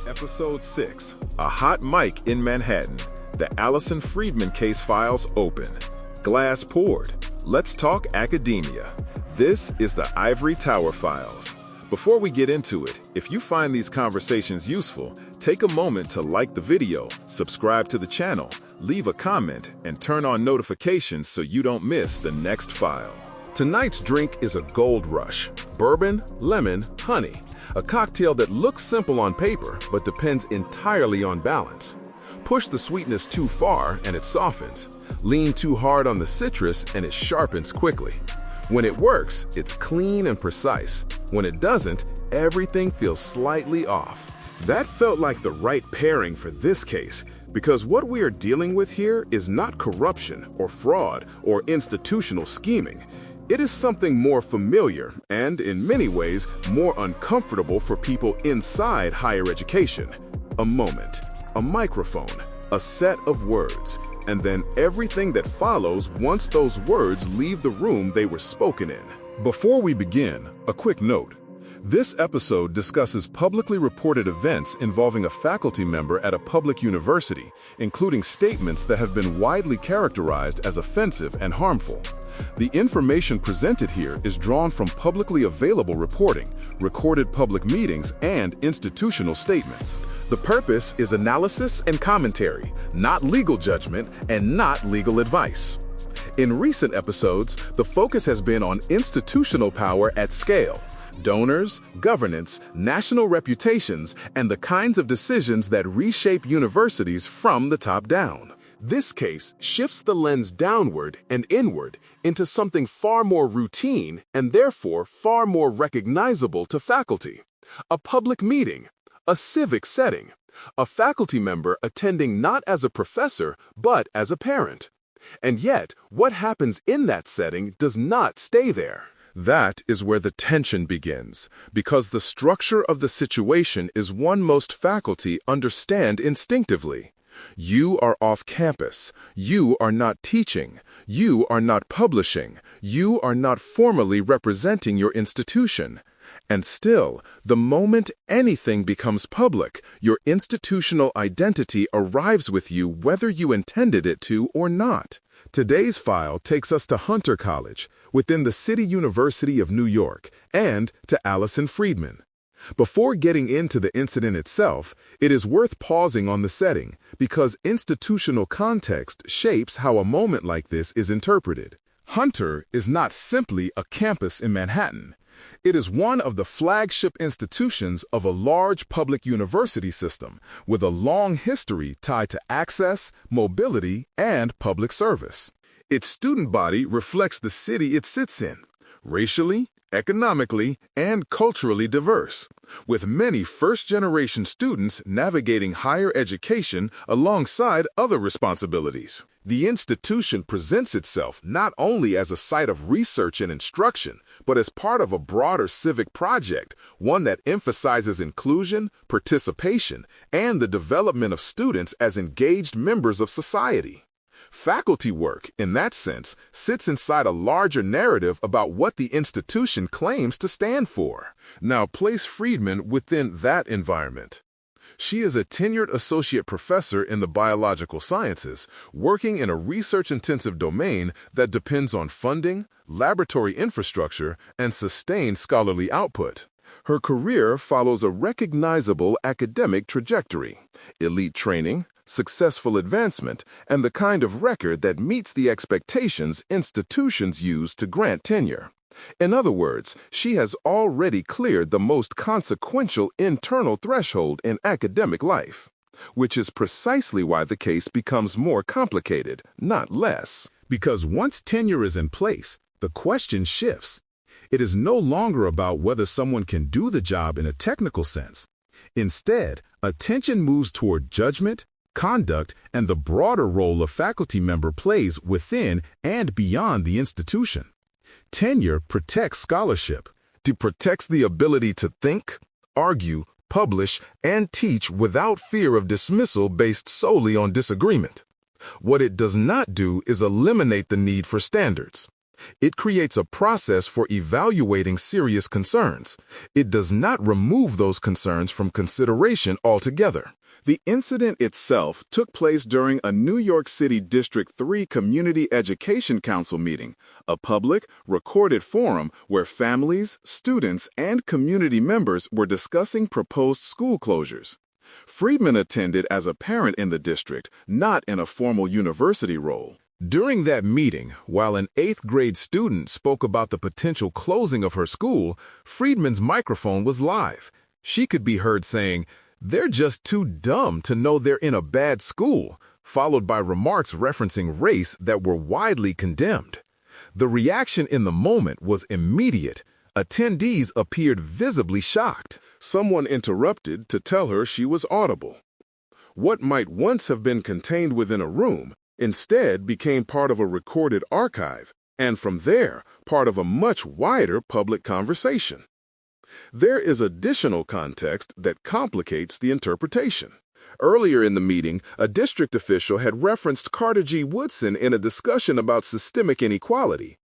Episode 6, A Hot Mic in Manhattan. The Allyson Friedman case files open. Glass poured. Let's talk academia. This is the Ivory Tower Files. Before we get into it, if you find these conversations useful, take a moment to like the video, subscribe to the channel, leave a comment, and turn on notifications so you don't miss the next file. Tonight's drink is a gold rush. Bourbon, lemon, honey. A cocktail that looks simple on paper, but depends entirely on balance. Push the sweetness too far and it softens. Lean too hard on the citrus and it sharpens quickly. When it works, it's clean and precise. When it doesn't, everything feels slightly off. That felt like the right pairing for this case, because what we are dealing with here is not corruption or fraud or institutional scheming. It is something more familiar and, in many ways, more uncomfortable for people inside higher education. A moment, a microphone, a set of words, and then everything that follows once those words leave the room they were spoken in. Before we begin, a quick note. This episode discusses publicly reported events involving a faculty member at a public university, including statements that have been widely characterized as offensive and harmful. The information presented here is drawn from publicly available reporting, recorded public meetings, and institutional statements. The purpose is analysis and commentary, not legal judgment and not legal advice. In recent episodes, the focus has been on institutional power at scale. Donors, governance, national reputations, and the kinds of decisions that reshape universities from the top down. This case shifts the lens downward and inward into something far more routine and therefore far more recognizable to faculty. A public meeting, a civic setting, a faculty member attending not as a professor but as a parent. And yet, what happens in that setting does not stay there. That is where the tension begins, because the structure of the situation is one most faculty understand instinctively. You are off campus. You are not teaching. You are not publishing. You are not formally representing your institution. And still, the moment anything becomes public, your institutional identity arrives with you whether you intended it to or not. Today's file takes us to Hunter College, within the City University of New York, and to Allyson Friedman. Before getting into the incident itself, it is worth pausing on the setting, because institutional context shapes how a moment like this is interpreted. Hunter is not simply a campus in Manhattan. It is one of the flagship institutions of a large public university system with a long history tied to access, mobility, and public service. Its student body reflects the city it sits in, racially, economically, and culturally diverse, with many first-generation students navigating higher education alongside other responsibilities. The institution presents itself not only as a site of research and instruction, but as part of a broader civic project, one that emphasizes inclusion, participation, and the development of students as engaged members of society. Faculty work, in that sense, sits inside a larger narrative about what the institution claims to stand for. Now place Friedman within that environment. She is a tenured associate professor in the biological sciences, working in a research-intensive domain that depends on funding, laboratory infrastructure, and sustained scholarly output. Her career follows a recognizable academic trajectory: elite training, successful advancement, and the kind of record that meets the expectations institutions use to grant tenure. In other words, she has already cleared the most consequential internal threshold in academic life, which is precisely why the case becomes more complicated, not less. Because once tenure is in place, the question shifts. It is no longer about whether someone can do the job in a technical sense. Instead, attention moves toward judgment, conduct, and the broader role a faculty member plays within and beyond the institution. Tenure protects scholarship. It protects the ability to think, argue, publish, and teach without fear of dismissal based solely on disagreement. What it does not do is eliminate the need for standards. It creates a process for evaluating serious concerns. It does not remove those concerns from consideration altogether. The incident itself took place during a New York City District 3 Community Education Council meeting, a public, recorded forum where families, students, and community members were discussing proposed school closures. Friedman attended as a parent in the district, not in a formal university role. During that meeting, while an 8th grade student spoke about the potential closing of her school, Friedman's microphone was live. She could be heard saying, "They're just too dumb to know they're in a bad school," followed by remarks referencing race that were widely condemned. The reaction in the moment was immediate. Attendees appeared visibly shocked. Someone interrupted to tell her she was audible. What might once have been contained within a room instead became part of a recorded archive, and from there, part of a much wider public conversation. There is additional context that complicates the interpretation. Earlier in the meeting, a district official had referenced Carter G. Woodson in a discussion about systemic inequality.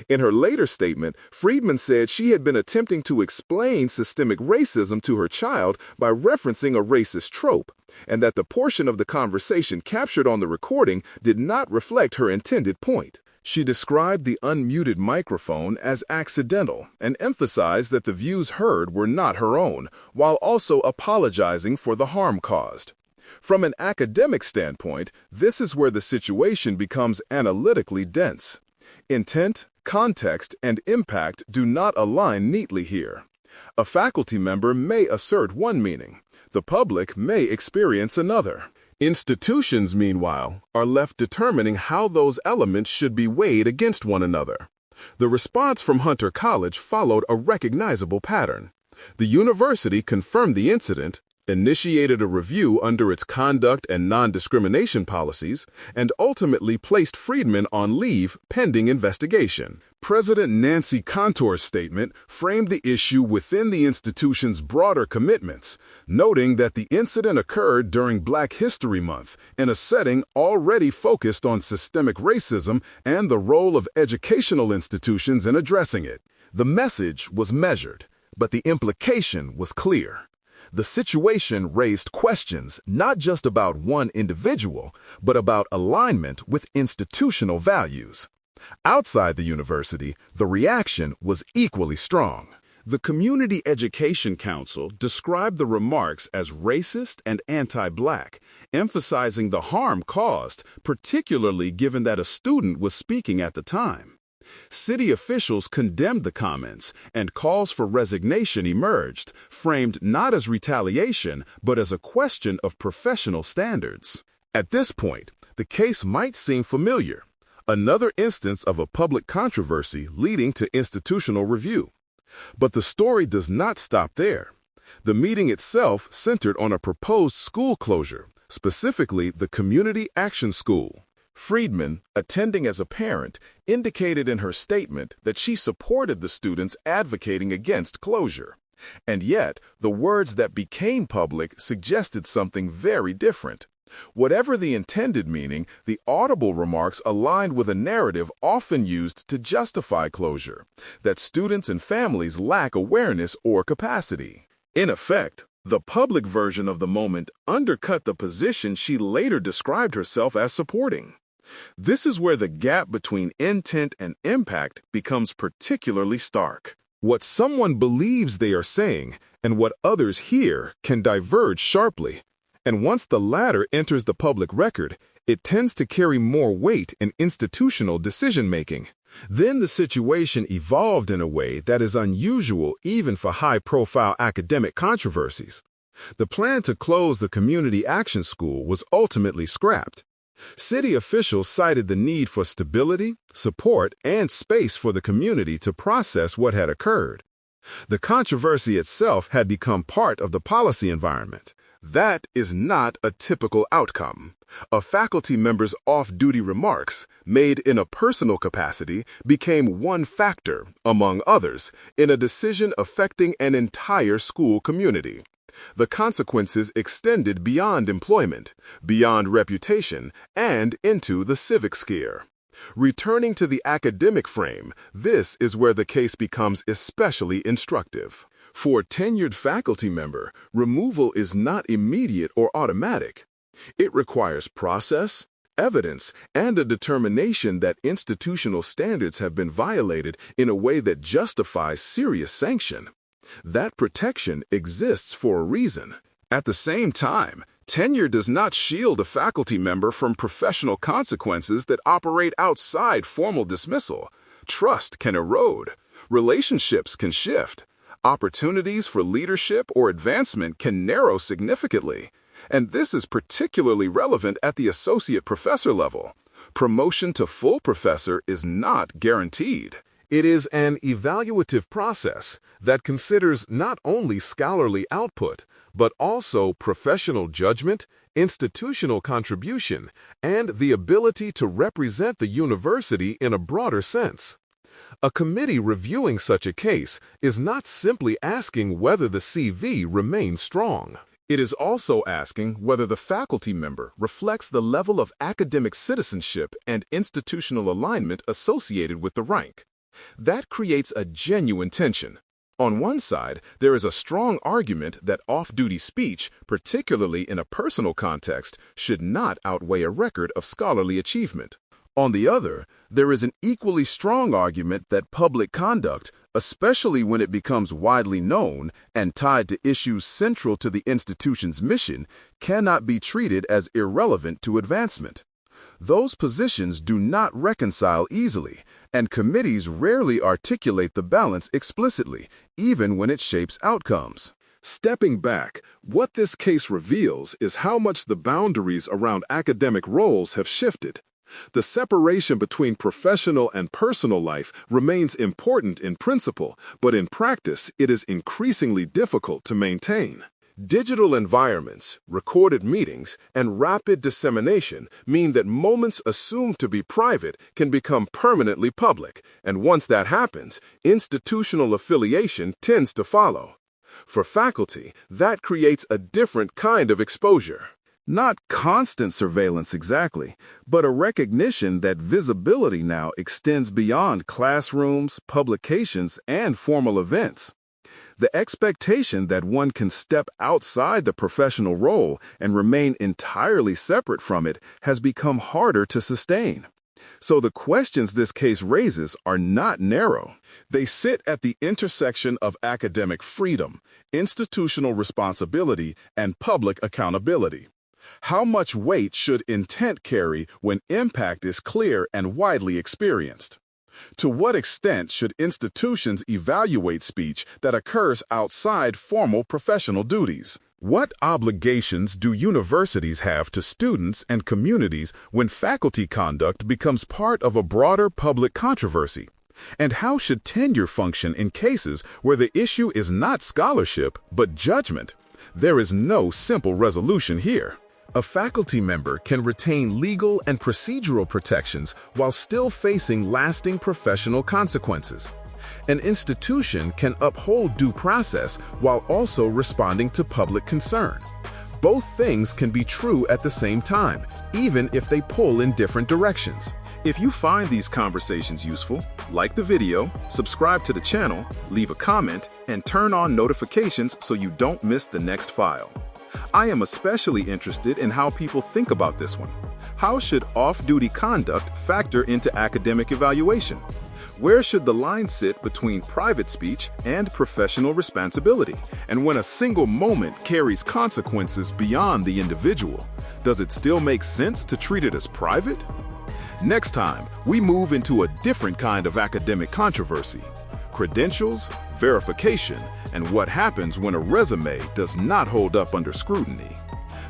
In her later statement, Friedman said she had been attempting to explain systemic racism to her child by referencing a racist trope, and that the portion of the conversation captured on the recording did not reflect her intended point. She described the unmuted microphone as accidental and emphasized that the views heard were not her own, while also apologizing for the harm caused. From an academic standpoint, this is where the situation becomes analytically dense. Intent, context, and impact do not align neatly here. A faculty member may assert one meaning. The public may experience another. Institutions, meanwhile, are left determining how those elements should be weighed against one another. The response from Hunter College followed a recognizable pattern. The university confirmed the incident, initiated a review under its conduct and non-discrimination policies, and ultimately placed Friedman on leave pending investigation. President Nancy Contour's statement framed the issue within the institution's broader commitments, noting that the incident occurred during Black History Month in a setting already focused on systemic racism and the role of educational institutions in addressing it. The message was measured, but the implication was clear. The situation raised questions not just about one individual, but about alignment with institutional values. Outside the university, the reaction was equally strong. The Community Education Council described the remarks as racist and anti-Black, emphasizing the harm caused, particularly given that a student was speaking at the time. City officials condemned the comments, and calls for resignation emerged, framed not as retaliation, but as a question of professional standards. At this point, the case might seem familiar. Another instance of a public controversy leading to institutional review. But the story does not stop there. The meeting itself centered on a proposed school closure, specifically the Community Action School. Friedman, attending as a parent, indicated in her statement that she supported the students advocating against closure. And yet, the words that became public suggested something very different. Whatever the intended meaning, the audible remarks aligned with a narrative often used to justify closure, that students and families lack awareness or capacity. In effect, the public version of the moment undercut the position she later described herself as supporting. This is where the gap between intent and impact becomes particularly stark. What someone believes they are saying and what others hear can diverge sharply. And once the latter enters the public record, it tends to carry more weight in institutional decision-making. Then the situation evolved in a way that is unusual even for high-profile academic controversies. The plan to close the Community Action School was ultimately scrapped. City officials cited the need for stability, support, and space for the community to process what had occurred. The controversy itself had become part of the policy environment. That is not a typical outcome. A faculty member's off-duty remarks, made in a personal capacity, became one factor, among others, in a decision affecting an entire school community. The consequences extended beyond employment, beyond reputation, and into the civic sphere. Returning to the academic frame, this is where the case becomes especially instructive. For a tenured faculty member, removal is not immediate or automatic. It requires process, evidence, and a determination that institutional standards have been violated in a way that justifies serious sanction. That protection exists for a reason. At the same time, tenure does not shield a faculty member from professional consequences that operate outside formal dismissal. Trust can erode. Relationships can shift. Opportunities for leadership or advancement can narrow significantly. And this is particularly relevant at the associate professor level. Promotion to full professor is not guaranteed. It is an evaluative process that considers not only scholarly output, but also professional judgment, institutional contribution, and the ability to represent the university in a broader sense. A committee reviewing such a case is not simply asking whether the CV remains strong. It is also asking whether the faculty member reflects the level of academic citizenship and institutional alignment associated with the rank. That creates a genuine tension. On one side, there is a strong argument that off-duty speech, particularly in a personal context, should not outweigh a record of scholarly achievement. On the other, there is an equally strong argument that public conduct, especially when it becomes widely known and tied to issues central to the institution's mission, cannot be treated as irrelevant to advancement. Those positions do not reconcile easily, and committees rarely articulate the balance explicitly, even when it shapes outcomes. Stepping back, what this case reveals is how much the boundaries around academic roles have shifted. The separation between professional and personal life remains important in principle, but in practice it is increasingly difficult to maintain. Digital environments, recorded meetings, and rapid dissemination mean that moments assumed to be private can become permanently public, and once that happens, institutional affiliation tends to follow. For faculty, that creates a different kind of exposure. Not constant surveillance exactly, but a recognition that visibility now extends beyond classrooms, publications, and formal events. The expectation that one can step outside the professional role and remain entirely separate from it has become harder to sustain. So the questions this case raises are not narrow. They sit at the intersection of academic freedom, institutional responsibility, and public accountability. How much weight should intent carry when impact is clear and widely experienced? To what extent should institutions evaluate speech that occurs outside formal professional duties? What obligations do universities have to students and communities when faculty conduct becomes part of a broader public controversy? And how should tenure function in cases where the issue is not scholarship but judgment? There is no simple resolution here. A faculty member can retain legal and procedural protections while still facing lasting professional consequences. An institution can uphold due process while also responding to public concern. Both things can be true at the same time, even if they pull in different directions. If you find these conversations useful, like the video, subscribe to the channel, leave a comment, and turn on notifications so you don't miss the next file. I am especially interested in how people think about this one. How should off-duty conduct factor into academic evaluation? Where should the line sit between private speech and professional responsibility? And when a single moment carries consequences beyond the individual, does it still make sense to treat it as private? Next time, we move into a different kind of academic controversy: credentials, verification, and what happens when a resume does not hold up under scrutiny.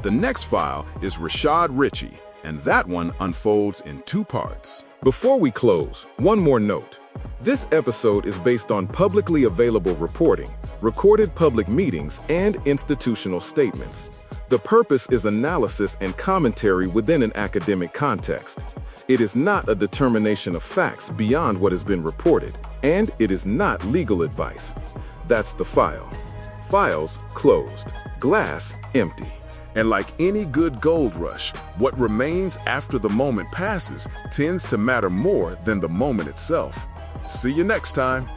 The next file is Rashad Ritchie, and that one unfolds in two parts. Before we close, one more note. This episode is based on publicly available reporting, recorded public meetings, and institutional statements. The purpose is analysis and commentary within an academic context. It is not a determination of facts beyond what has been reported, and it is not legal advice. That's the file. Files closed. Glass empty. And like any good gold rush, what remains after the moment passes tends to matter more than the moment itself. See you next time.